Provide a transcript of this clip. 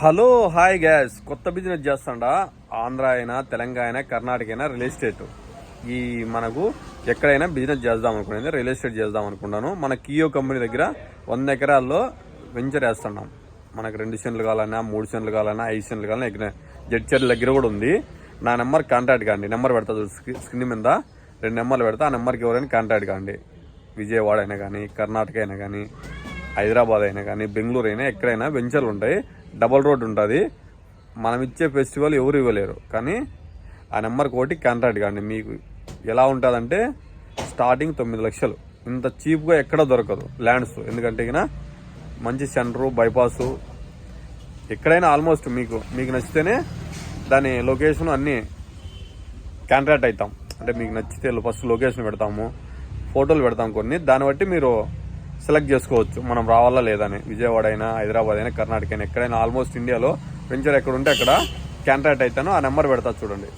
Hello hi gas కొత్త business చేస్తాడా ఆంధ్ర అయినా తెలంగాణ అయినా కర్ణాటక అయినా రియల్ ఎస్టేట్ ఈ మనకు ఎక్కడైనా బిజినెస్ చేద్దాం అనుకునేది రియల్ ఎస్టేట్ చేద్దాం అనుకున్నాను. మన కియో కంపెనీ దగ్గర 100 ఎకరాల్లో వెంచర్ వేస్తున్నాం. మనకు 2 సెంట్లు కావాలన్నా 3 సెంట్లు కావాలన్నా 5 సెంట్లు కావాలన్నా జడ్చర్ల దగ్గర కూడా ఉంది. నా నెంబర్ కాంటాక్ట్ కాండి. నెంబర్ పెడతా స్క్రీన్ మీద 2 నెంబర్లు పెడతా. ఆ నెంబర్కి ఎవరైనా కాంటాక్ట్ కాండి. విజయవాడ అయినా కానీ కర్ణాటక అయినా కానీ హైదరాబాద్ అయినా కానీ బెంగళూరు అయినా ఎక్కడైనా వెంచర్లు ఉంటాయి. డబల్ రోడ్ ఉంటుంది. మనం ఇచ్చే ఫెస్టివల్ ఎవరు ఇవ్వలేరు. కానీ ఆ నెంబర్కి ఒకటి కాంటాక్ట్ కాండి. మీకు ఎలా ఉంటుందంటే స్టార్టింగ్ 9 లక్షలు. ఇంత చీప్గా ఎక్కడ దొరకదు ల్యాండ్స్. ఎందుకంటే ఇక మంచి సెంటరు బైపాసు ఎక్కడైనా ఆల్మోస్ట్ మీకు నచ్చితేనే దాని లొకేషన్ అన్నీ కాంట్రాక్ట్ అవుతాం. అంటే మీకు నచ్చితే ఫస్ట్ లొకేషన్ పెడతాము, ఫోటోలు పెడతాం కొన్ని. దాన్ని బట్టి మీరు సెలెక్ట్ చేసుకోవచ్చు మనం రావాలా లేదని. విజయవాడ అయినా హైదరాబాద్ అయినా కర్ణాటక అయినా ఎక్కడైనా ఆల్మోస్ట్ ఇండియాలో వెంచర్ ఎక్కడ ఉంటే అక్కడ కాంట్రాక్ట్ అవుతాను. ఆ నెంబర్ పెడతా చూడండి.